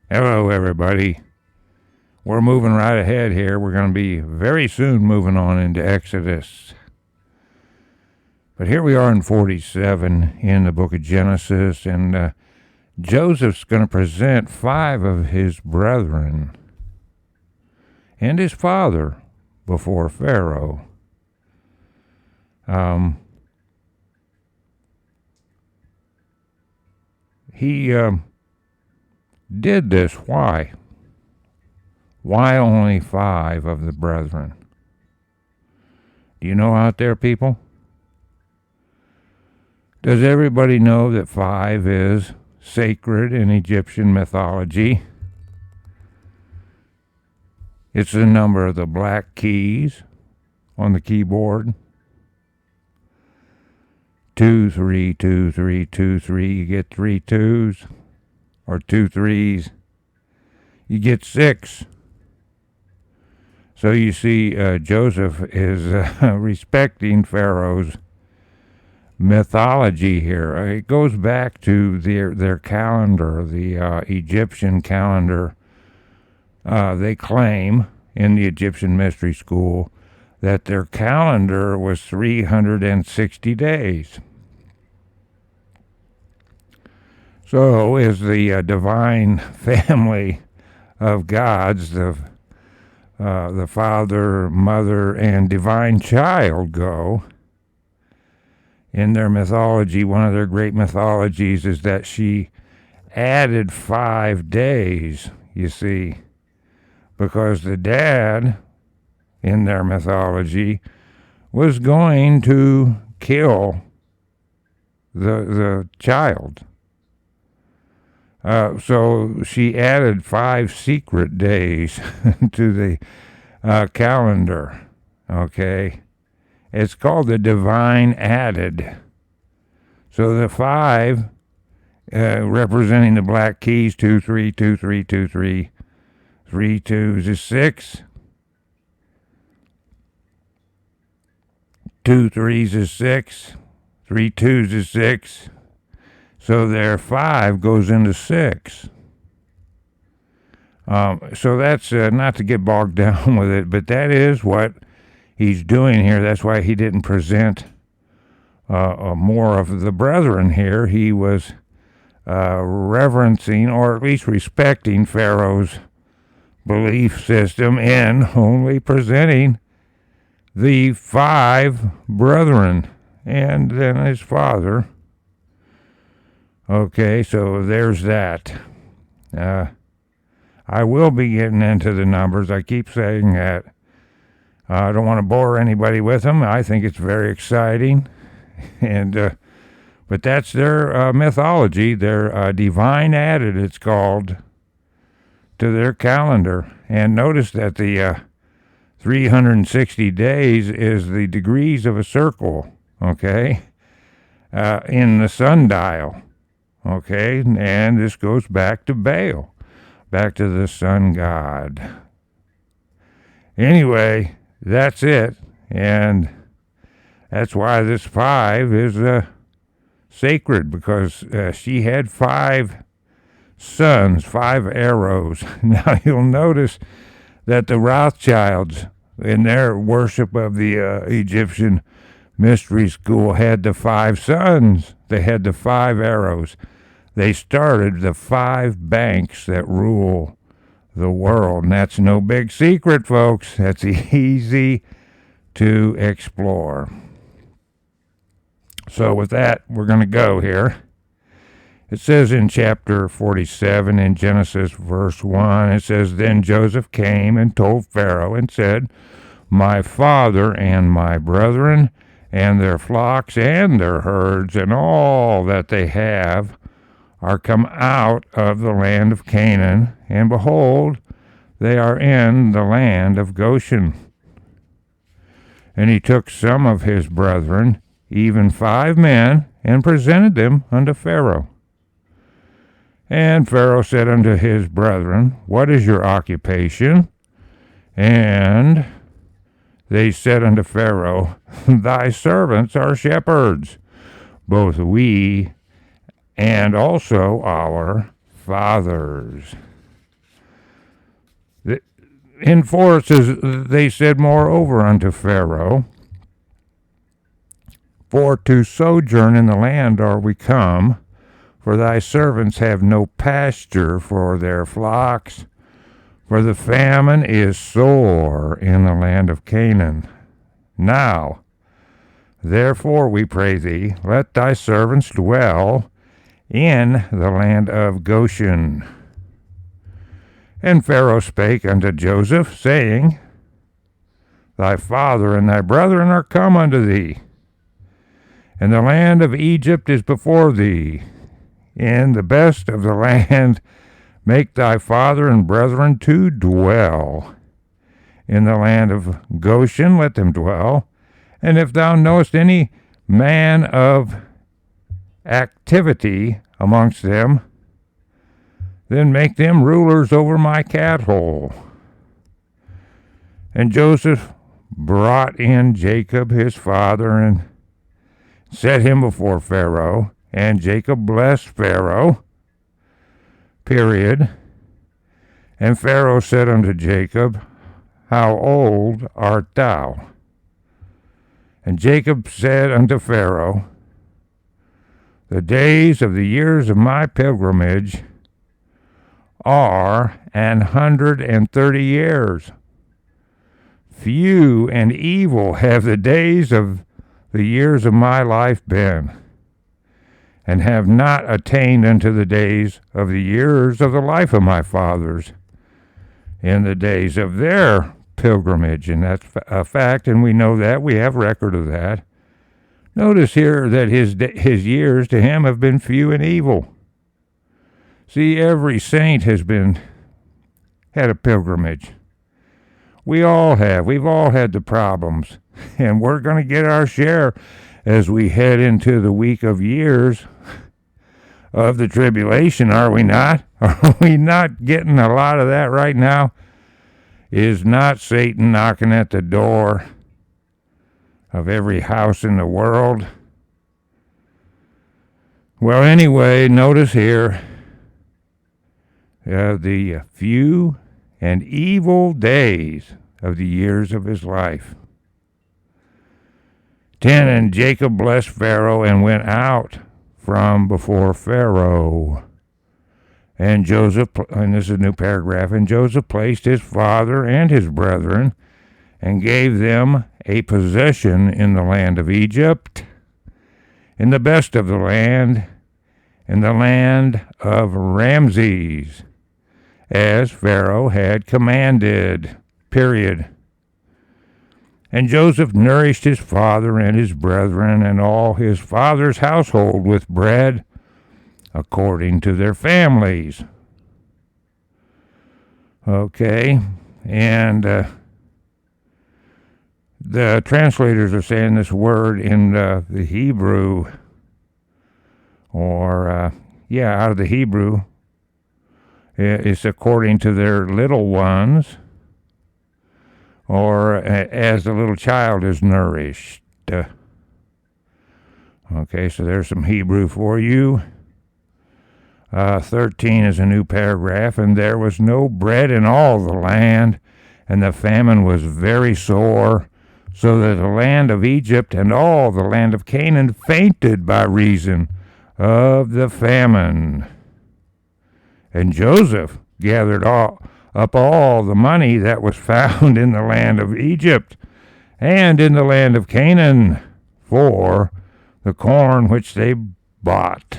Hello, everybody. We're moving right ahead here. We're going to be very soon moving on into Exodus. But here we are in 47 in the book of Genesis, and Joseph's going to present 5 of his brethren and his father before Pharaoh. He did this. Why? Why only 5 of the brethren? Do you know out there, people? Does everybody know that 5 is sacred in Egyptian mythology? It's the number of the black keys on the keyboard. 2, 3, 2, 3, 2, 3. You get 3 2s or 2 3s. You get 6. So you see, Joseph is respecting Pharaoh's mythology here. It goes back to their calendar, the Egyptian calendar. They claim in the Egyptian Mystery School that their calendar was 360 days. So is the divine family of gods, the Father, Mother, and divine child go. In their mythology, one of their great mythologies is that she added 5 days, you see, because the dad, in their mythology, was going to kill the child. So she added 5 secret days to the calendar, okay? It's called the divine added. So the 5, representing the black keys, 2, 3, 2, 3, 2, 3, 3 2s is 6. 2 3s is 6. 3 2s is 6. So their 5 goes into 6. So that's not to get bogged down with it, but that is what he's doing here. That's why he didn't present more of the brethren here. He was reverencing, or at least respecting, Pharaoh's belief system in only presenting the 5 brethren and then his father. Okay, so there's that. I will be getting into the numbers. I keep saying that. I don't want to bore anybody with them. I think it's very exciting. And but that's their mythology, their divine added, it's called, to their calendar. And notice that the 360 days is the degrees of a circle, okay, in the sundial. Okay, and this goes back to Baal, back to the sun god. Anyway, that's it, and that's why this 5 is sacred, because she had 5 sons, 5 arrows. Now you'll notice that the Rothschilds, in their worship of the Egyptian Mystery School, had the 5 sons. They had the 5 arrows. They started the 5 banks that rule the world. And that's no big secret, folks. That's easy to explore. So with that, we're going to go here. It says in chapter 47 in Genesis verse 1, it says, Then Joseph came and told Pharaoh and said, My father and my brethren and their flocks and their herds and all that they have are come out of the land of Canaan, and behold, they are in the land of Goshen. And he took some of his brethren, even 5 men, and presented them unto Pharaoh. And Pharaoh said unto his brethren, What is your occupation? And they said unto Pharaoh, Thy servants are shepherds, both we and also our fathers. in 4 it says, they said moreover unto Pharaoh, for to sojourn in the land are we come, for thy servants have no pasture for their flocks, for the famine is sore in the land of Canaan. Now, therefore we pray thee, let thy servants dwell in the land of Goshen. And Pharaoh spake unto Joseph, saying, thy father and thy brethren are come unto thee, and the land of Egypt is before thee. In the best of the land make thy father and brethren to dwell. In the land of Goshen let them dwell. And if thou knowest any man of activity amongst them, then make them rulers over my cattle. And Joseph brought in Jacob his father, and set him before Pharaoh, and Jacob blessed Pharaoh. Period. And Pharaoh said unto Jacob, how old art thou? And Jacob said unto Pharaoh, the days of the years of my pilgrimage are 130 years. Few and evil have the days of the years of my life been, and have not attained unto the days of the years of the life of my fathers in the days of their pilgrimage. And that's a fact, and we know that. We have record of that. Notice here that his years to him have been few and evil. See, every saint has had a pilgrimage. We all have. We've all had the problems. And we're going to get our share as we head into the week of years of the tribulation, are we not? Are we not getting a lot of that right now? Is not Satan knocking at the door of every house in the world? Well, anyway, notice here the few and evil days of the years of his life. 10, and Jacob blessed Pharaoh and went out from before Pharaoh. And Joseph, and this is a new paragraph, and Joseph placed his father and his brethren and gave them a possession in the land of Egypt, in the best of the land, in the land of Ramses, as Pharaoh had commanded. Period. And Joseph nourished his father and his brethren and all his father's household with bread according to their families. Okay, and the translators are saying this word in the Hebrew, or out of the Hebrew, it's according to their little ones, or as the little child is nourished. Okay, so there's some Hebrew for you. 13 is a new paragraph. And there was no bread in all the land, and the famine was very sore, so that the land of Egypt and all the land of Canaan fainted by reason of the famine. And Joseph gathered up all the money that was found in the land of Egypt and in the land of Canaan for the corn which they bought.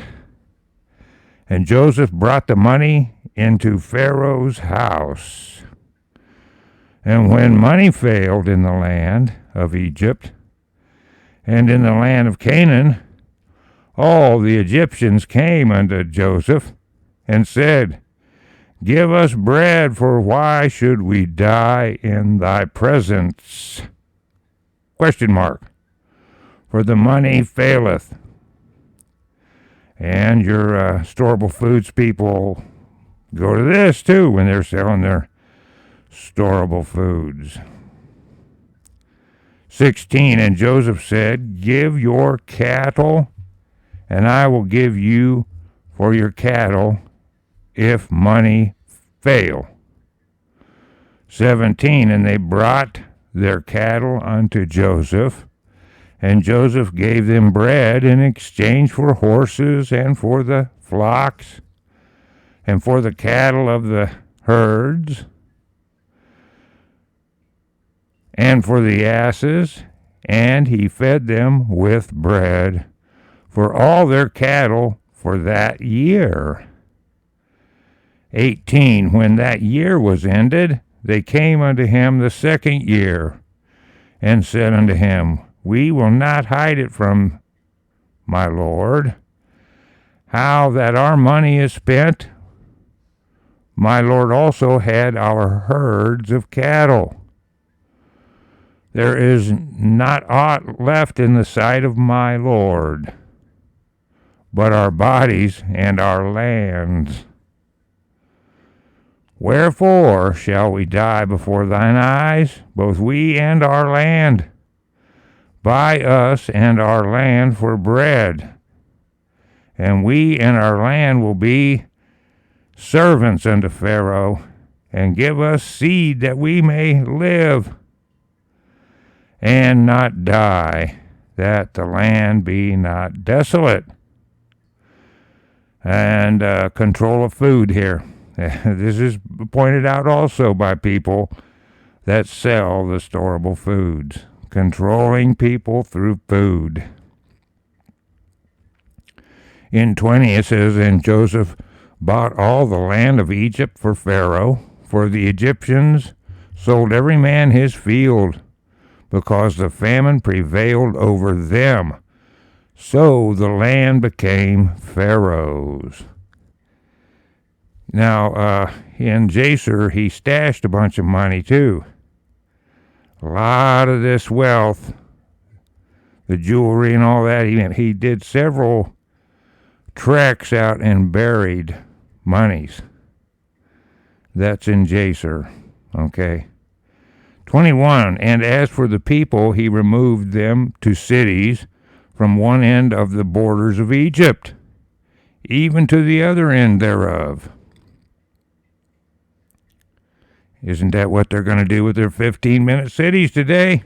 And Joseph brought the money into Pharaoh's house. And when money failed in the land of Egypt and in the land of Canaan, all the Egyptians came unto Joseph and said, Give us bread, for why should we die in thy presence? Question mark. For the money faileth. And your storable foods people go to this too when they're selling their storable foods. 16, and Joseph said, Give your cattle, and I will give you for your cattle if money fail. 17, and they brought their cattle unto Joseph, and Joseph gave them bread in exchange for horses and for the flocks and for the cattle of the herds and for the asses, and he fed them with bread for all their cattle for that year. 18, when that year was ended, they came unto him the second year, and said unto him, We will not hide it from my Lord, how that our money is spent. My Lord also had our herds of cattle. There is not aught left in the sight of my Lord, but our bodies and our lands. Wherefore shall we die before thine eyes, both we and our land? Buy us and our land for bread, and we and our land will be servants unto Pharaoh, and give us seed that we may live and not die, that the land be not desolate. And control of food here. This is pointed out also by people that sell the storable foods. Controlling people through food. In 20 it says, And Joseph bought all the land of Egypt for Pharaoh, for the Egyptians sold every man his field, because the famine prevailed over them. So the land became Pharaoh's. Now, in Jacer, he stashed a bunch of money, too. A lot of this wealth, the jewelry and all that, he did several treks out and buried monies. That's in Jacer, okay? 21, And as for the people, he removed them to cities from one end of the borders of Egypt, even to the other end thereof. Isn't that what they're going to do with their 15-minute cities today?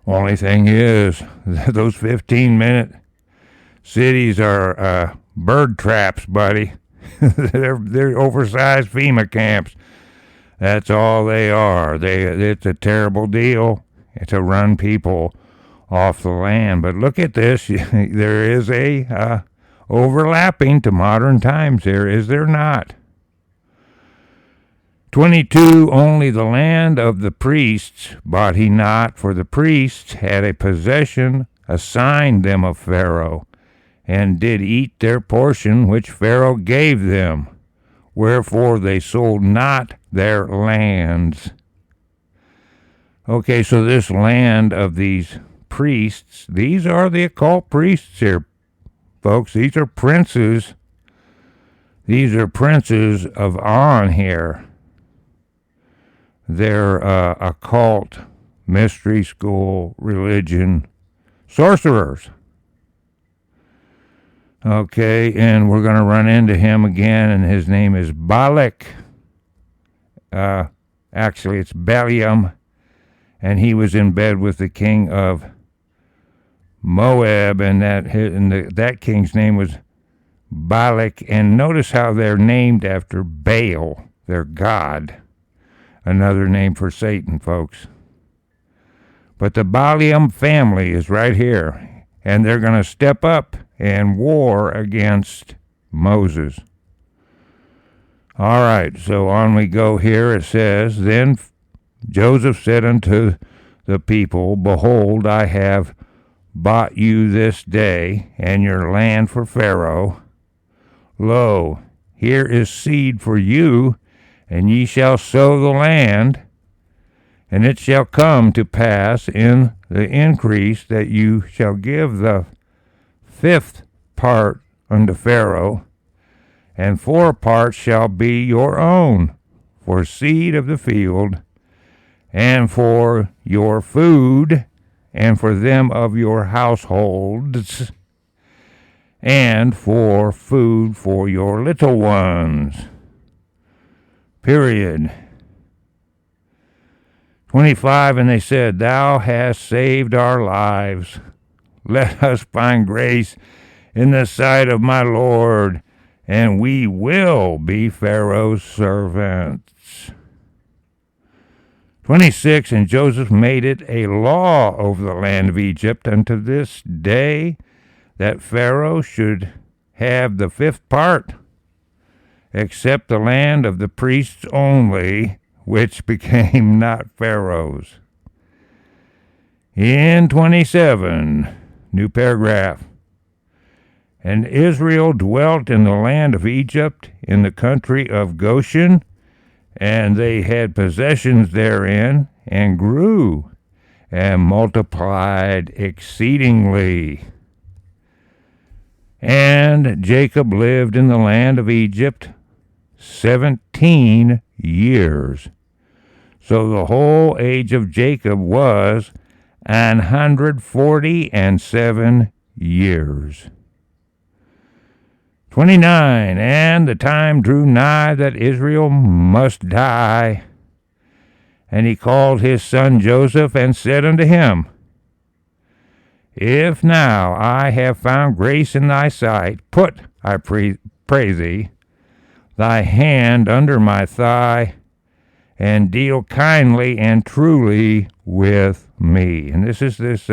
Only thing is, those 15-minute cities are bird traps, buddy. They're oversized FEMA camps. That's all they are. It's a terrible deal to run people off the land. But look at this. There is a overlapping to modern times here, is there not? 22, Only the land of the priests bought he not, for the priests had a possession assigned them of Pharaoh, and did eat their portion which Pharaoh gave them. Wherefore they sold not their lands. Okay, so this land of these priests, these are the occult priests here, folks. These are princes. These are princes of On here. They're occult, mystery school, religion, sorcerers. Okay, and we're going to run into him again, and his name is Balak. Actually, it's Balaam, and he was in bed with the king of Moab, and that king's name was Balak. And notice how they're named after Baal, their god. Another name for Satan, folks. But the Balaam family is right here, and they're going to step up and war against Moses. All right, so on we go here. It says, Then Joseph said unto the people, Behold, I have bought you this day, and your land for Pharaoh. Lo, here is seed for you, and ye shall sow the land, and it shall come to pass in the increase that you shall give the 5th part unto Pharaoh, and 4 parts shall be your own, for seed of the field, and for your food, and for them of your households, and for food for your little ones. Period. 25, and they said, Thou hast saved our lives. Let us find grace in the sight of my Lord, and we will be Pharaoh's servants. 26, and Joseph made it a law over the land of Egypt unto this day that Pharaoh should have the fifth part, except the land of the priests only, which became not Pharaoh's. In 27, new paragraph. And Israel dwelt in the land of Egypt, in the country of Goshen, and they had possessions therein, and grew, and multiplied exceedingly. And Jacob lived in the land of Egypt 17 years. So the whole age of Jacob was 147 years. 29, and the time drew nigh that Israel must die. And he called his son Joseph, and said unto him, If now I have found grace in thy sight, put, I pray thee, thy hand under my thigh, and deal kindly and truly with me. And this is this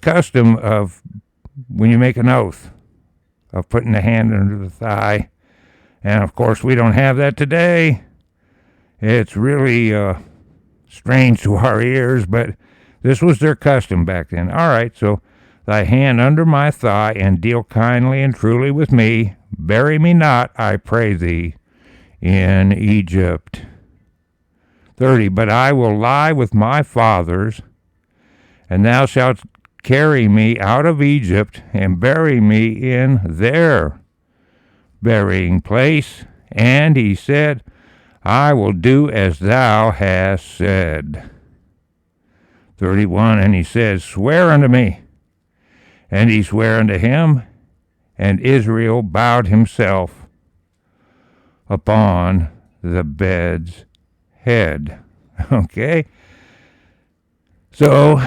custom of when you make an oath of putting the hand under the thigh. And of course, we don't have that today. It's really strange to our ears, but this was their custom back then. All right, so thy hand under my thigh, and deal kindly and truly with me. Bury me not, I pray thee, in Egypt. 30, but I will lie with my fathers, and thou shalt carry me out of Egypt, and bury me in their burying place. And he said, I will do as thou hast said. 31, and he said, Swear unto me. And he sware unto him, and Israel bowed himself upon the bed's head. Okay? So,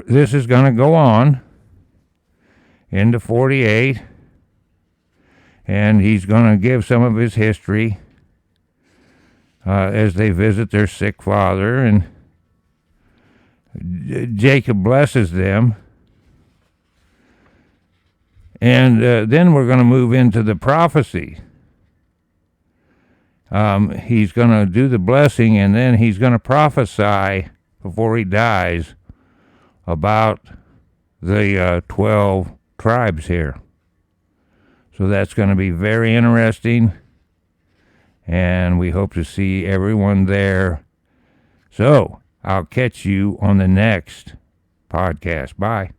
this is going to go on into 48, and he's going to give some of his history as they visit their sick father, and Jacob blesses them. And then we're going to move into the prophecy. He's going to do the blessing, and then he's going to prophesy before he dies about the 12 tribes here. So that's going to be very interesting, and we hope to see everyone there. So I'll catch you on the next podcast. Bye.